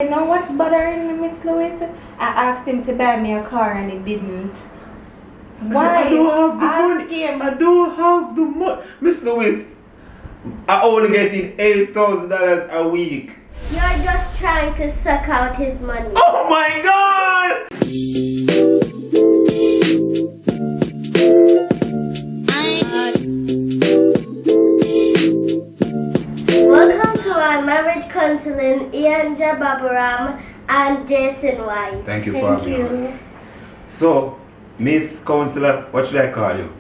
You know what's bothering me, Miss Louis? I asked him to buy me a car and he didn't. Why? I don't have the money. Ask him. I don't have the money. Miss Louis, I only getting $8,000 a week. You're just trying to suck out his money. Oh my God! Welcome to our marriage counseling, Ian Jababaram and Jason White. Thank you Thank for having you. us. So, Miss Counselor, what should I call you?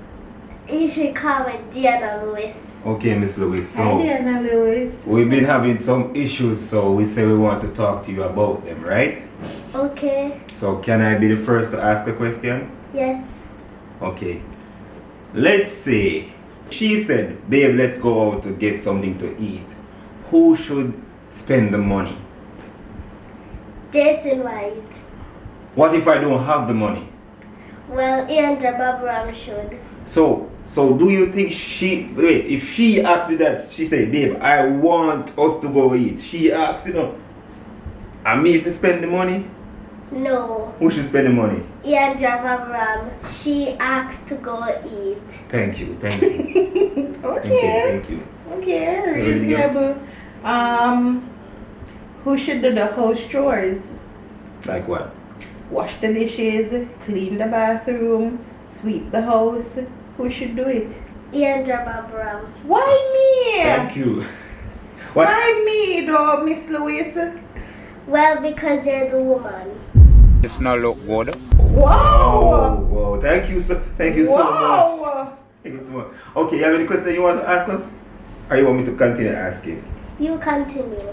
You should call me Diana Lewis. Okay, Miss Louis. Hi, So, Diana Lewis. we've been having some issues, so we say we want to talk to you about them, right? Okay. So, can I be the first to ask a question? Yes. Okay. Let's say she said, babe, let's go out to get something to eat. Who should spend the money? Jason White. What if I don't have the money? Well, Ian Jababaram should. So do you think if she asked me that, she said, babe, I want us to go eat. She asked, and me if you spend the money? No. Who should spend the money? Ian Jababaram. She asked to go eat. Thank you. Okay. Thank you. Okay, Ready to go? reasonable. Who should do the house chores? Like what? Wash the dishes, clean the bathroom, sweep the house. Who should do it? Ian Jababaram. Why me? Thank you. What? Why me though, Miss Louise? Well, because you're the woman. It's not look good. Whoa! Whoa. Thank you so much. Thank you so much. Okay, you have any question you want to ask us? Or you want me to continue asking? You continue.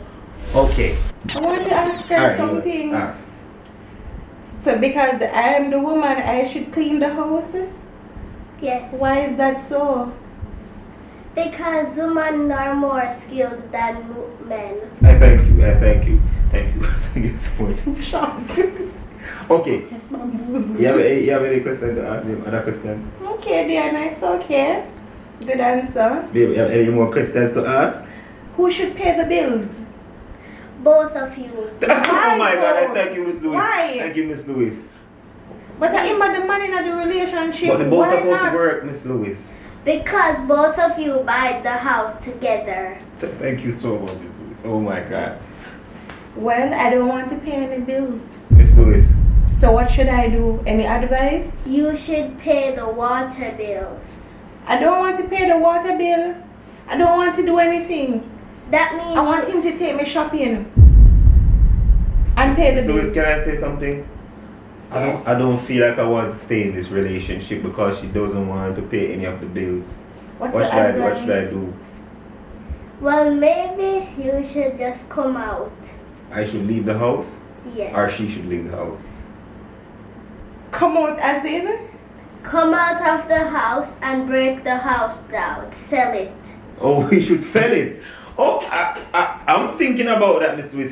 Okay. I want to ask her Alright, something. ask. So because I am the woman, I should clean the house? Yes. Why is that so? Because women are more skilled than men. I thank you. Thank you. Thank you so much. I'm shocked. Okay. You have any question to ask me? Other question? Okay, Diana, it's okay. Good answer. Babe, you have any more questions to ask? Who should pay the bills? Both of you. Oh my God, I thank you, Miss Louis. Why? Thank you, Miss Louis. But I am the man in the relationship. But the both Why of us not? work, Miss Louis. Because both of you buy the house together. Thank you so much, Miss Louis. Oh my God. Well, I don't want to pay any bills. Miss Louis. So what should I do? Any advice? You should pay the water bills. I don't want to pay the water bill. I don't want to do anything. That means I want him to take me shopping and pay the Miss Louis, bills. can I say something? Yes. I don't feel like I want to stay in this relationship because she doesn't want to pay any of the bills. What's What the should I do? What advice? should I do? well, maybe you should just come out. I should leave the house? Yes. Or she should leave the house? Come out as in? Come out of the house and break the house down. Sell it. Oh, we should sell it. Oh, I'm thinking about that, Mr. Louis.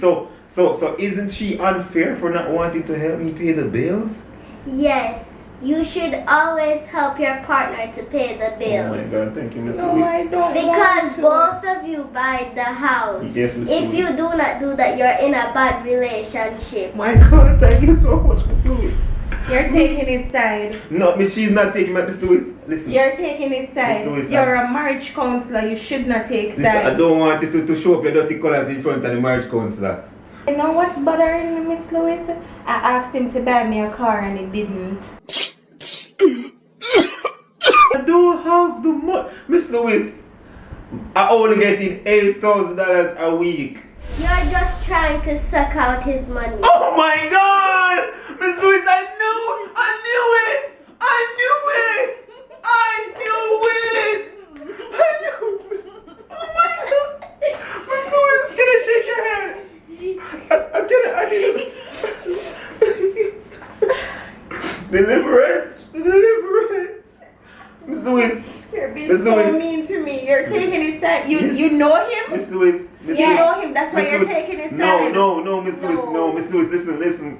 So isn't she unfair for not wanting to help me pay the bills? Yes. You should always help your partner to pay the bills. Oh my God, thank you, Mr. No, Louis. I don't Because want to. both of you buy the house. Yes, Miss If Louis. you do not do that, you're in a bad relationship. My God, thank you so much, Miss Louis. You're taking his side. No, Miss, she's not taking my Mr. Louis. Listen. You're taking his side. Miss Louis, You're a marriage counselor. You should not take Listen, I sides. don't want you to show up your dirty colors in front of the marriage counselor. You know what's bothering me, Miss Louis? I asked him to buy me a car and he didn't. I don't have the money. Miss Louis, I only getting $8,000 a week. You're just trying to suck out his money. Oh my God! Miss Louis, I knew it! I knew it! I knew it! Oh my God! Miss Louis, can I shake your hand? I didn't. Deliverance! Miss Louis! You're being Miss so Louis. mean to me. You're taking his side. You Yes. you know him? Miss Louis! Miss You Louis. know him. That's why Miss you're Louis. taking his No, side. Miss Louis, No. no, Miss Louis, listen.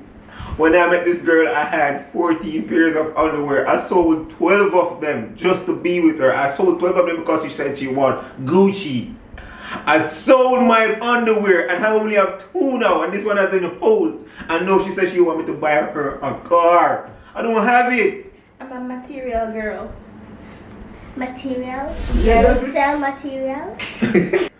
When I met this girl, I had 14 pairs of underwear. I sold 12 of them just to be with her. I sold 12 of them because she said she wanted Gucci. I sold my underwear and I only have 2 now, and this one has in holes. And now she says she want me to buy her a car. I don't have it. I'm a material girl. Material? Yes. You sell material?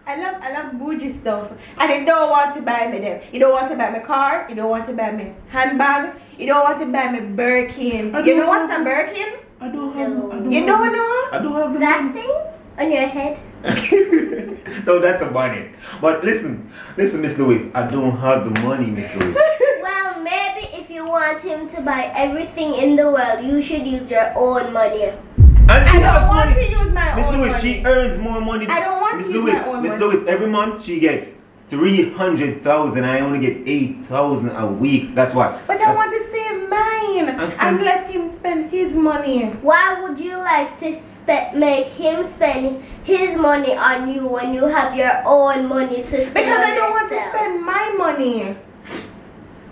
I love bougie stuff. And you don't want to buy me them. You don't want to buy me car. You don't want to buy me handbag. You don't want to buy me Birkin. You know what's a Birkin? I don't have. No. You don't know? I don't have the That money. thing on your head? No, that's a money. But listen, Miss Louise, I don't have the money, Miss Louise. Well, maybe if you want him to buy everything in the world, you should use your own money. And she I has don't want money. to use my Miss own Louise, money. she earns more money. I don't want Miss to use Louise, my own Miss money. Louise, every month she gets 300,000. I only get 8,000 a week. That's why. But I want to save mine and let him spend his money. Why would you like to make him spend his money on you when you have your own money to spend Because on I don't want to yourself? spend my money.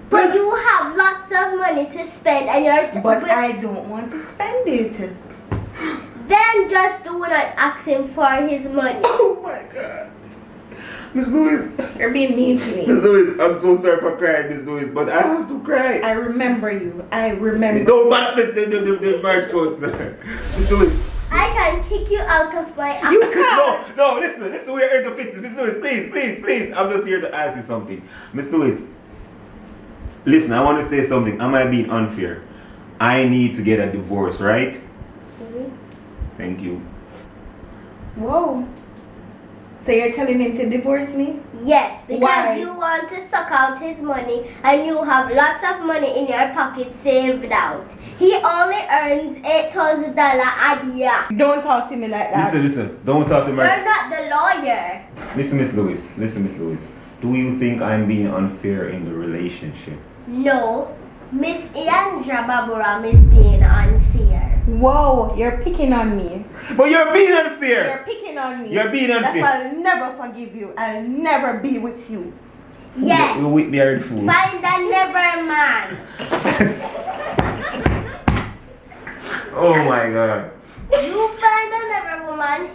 But you have lots of money to spend and you're... But I don't want to spend it. Then just do not ask him for his money. Oh my God. Miss Louise. You're being mean to Miss me. Louise, I'm so sorry for crying, Miss Louise, but I have to cry. I remember you. I remember. Don't back the march coaster. Miss Louise. I can kick you out of my house. You can't. No, listen, we're here to fix it. Miss Louise, please. I'm just here to ask you something. Miss Louise, listen, I want to say something. Am I being unfair? I need to get a divorce, right? Thank you. Whoa. So you're telling him to divorce me? Yes, because Why? you want to suck out his money and you have lots of money in your pocket saved out. He only earns $8,000 a year. Don't talk to me like that. Listen. Don't talk to You're my... not the lawyer. Listen, Miss Louise. Do you think I'm being unfair in the relationship? No, Miss Iandra Baburam is being unfair. Whoa, you're picking on me. But you're being You're unfair. picking on me. You're being unfair. That's why I'll never forgive you. I'll never be with you. Yes. You're with me, hard fool. Find another man. Oh my God. You find another woman,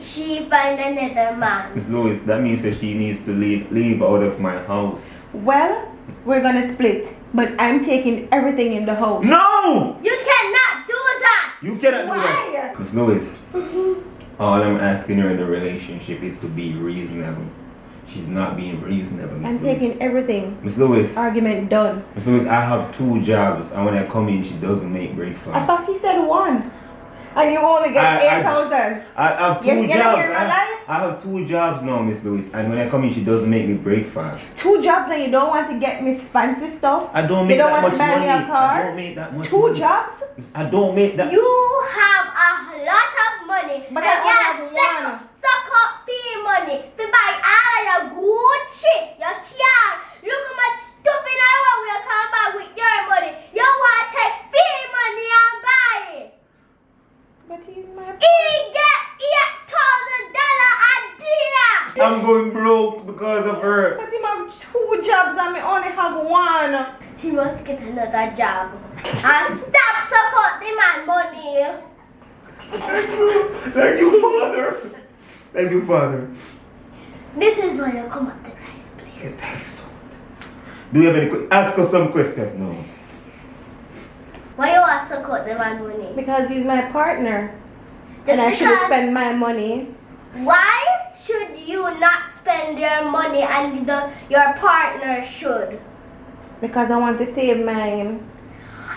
she find another man. Miss Louise, that means that she needs to leave out of my house. Well, we're gonna split. But I'm taking everything in the house. No! You cannot do that. You cannot do Why? that. Miss Louise, all I'm asking her in the relationship is to be reasonable. She's not being reasonable, Miss I'm Louise. taking everything. Miss Louise, Argument done. Miss Louise, I have 2 jobs, and when I come in, she doesn't make breakfast. I thought he said 1. And you only get I- 8,000. I have 2 You're jobs. hearing my lie? I have 2 jobs now, Miss Louise, and when I come in, she doesn't make me breakfast. 2 jobs and you don't want to get me fancy stuff? I don't You make don't that want much to buy money. me a car? I don't make that much 2 money. jobs? I don't make that. You have a lot of money. But and I only you have one. suck up fee money to buy all your good shit. Your car. Look how much stupid I want when you come back with your money. You want to take fee money and buy it. But he's my... He get $8,000 a day. I'm going broke because of her. But he have 2 jobs and me only have 1. She must get another job. And stop support the man money. Thank you, Father. Thank you, Father. This is why you come at the right place. Yes, thank you so much. Do you have any ask us some questions now? Why you want to support the man money? Because he's my partner. Just And I should because- spend my money. Why should you not spend your money and your partner should? Because I want to save mine.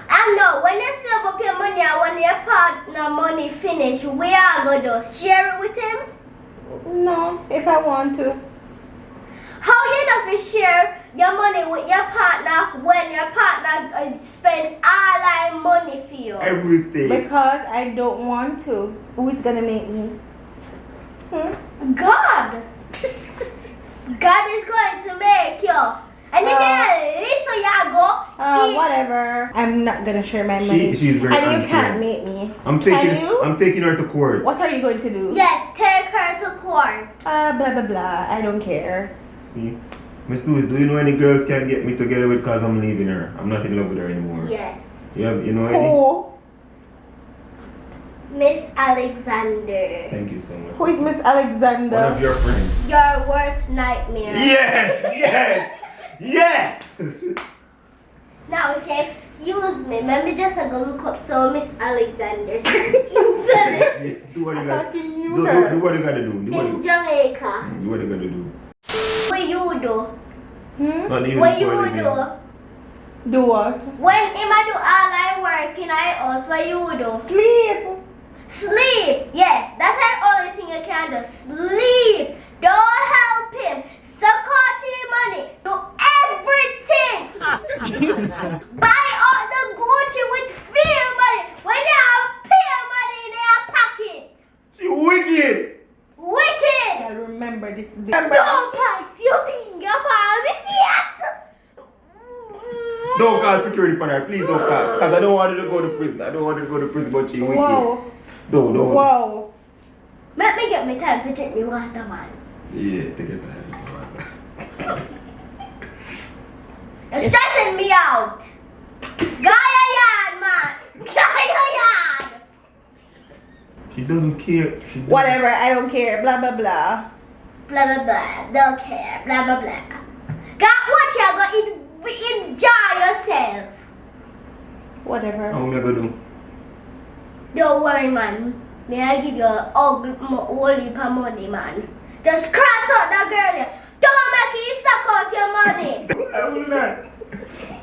I know, when you save up your money and when your partner money finish, we are going to share it with him? No, if I want to. How you know if you share your money with your partner when your partner spend all our money for you? Everything. Because I don't want to. Who's gonna make me? God! God is going to make you. And you can listen, you go. Whatever. I'm not gonna share my money. She's very and you unfair. can't make me. I'm taking her to court. What are you going to do? Yes, take her to court. Blah blah blah. I don't care. See? Miss Louise, do you know any girls can get me together with because I'm leaving her? I'm not in love with her anymore. Yes. You know any? Who? Miss Alexander. Thank you so much. Who is Miss Alexander? One of your friends. Your worst nightmare. Yes, yes, yes. Now, if you excuse me, let me just go look up so Miss Alexander's internet Yes, do what you I got. thought you knew Do her. what you gotta do. Do what in you, Jamaica. do what you gotta do. What you do? Hmm? Not even What you for the do? game. Do what? When him a do all I work in I house, what you do? Sleep. Sleep. Yeah, that's the only thing you can do. Sleep. Don't help him. Suck out his money. Do everything. Buy all the Gucci with fear money. When you have fear money in your pocket. You wicked. Wicked. I'll remember this day. Don't pass your finger for me. Don't call security for her. Please don't call. Because I don't want her to go to prison. I don't want her to go to prison, but she wicked. Wow. Don't. Wow. Let me get me time to drink me water, man. Yeah, take your time. You're stressing me out. Gaya yard, man. Gaya yard. She doesn't care. She doesn't. Whatever, I don't care. Blah blah blah. Blah blah blah. Don't care. Blah blah blah. Got what you got? Enjoy yourself. Whatever. How am I gonna do? Don't worry, man. May I give you a whole heap of money, man? Just cross out that girl there. Don't make it suck out your money.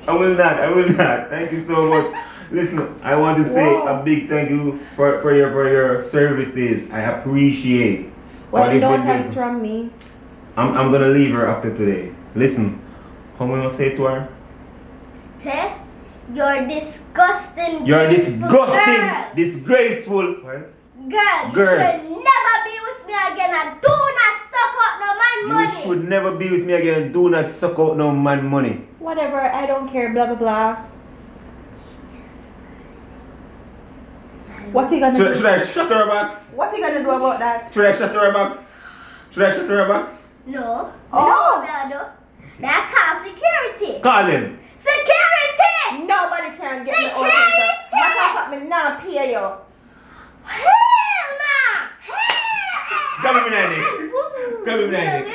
I will not. I will not. Thank you so much. Listen, I want to say Wow. a big thank you for your services. I appreciate. Well, all you've no been thanks doing. from me. I'm gonna leave her after today. Listen, how am I gonna say to her? Stay. You're disgusting. You're beautiful disgusting, Girl. disgraceful. What? Girl, Girl. you should never be with me again and do not suck out no man You money. should never be with me again. Do not suck out no man money. Whatever, I don't care. Blah blah blah. What you gonna do? Should I shut her box? What you gonna do about that? Should I shut her box? Should I shut her box? No. Oh. No, Dado. That called security. Call him. Security! Nobody can get me out of Security! this. Matter of fact, me not pay you. Hell no! Hell! Come here, Nanny. Come here, Nanny.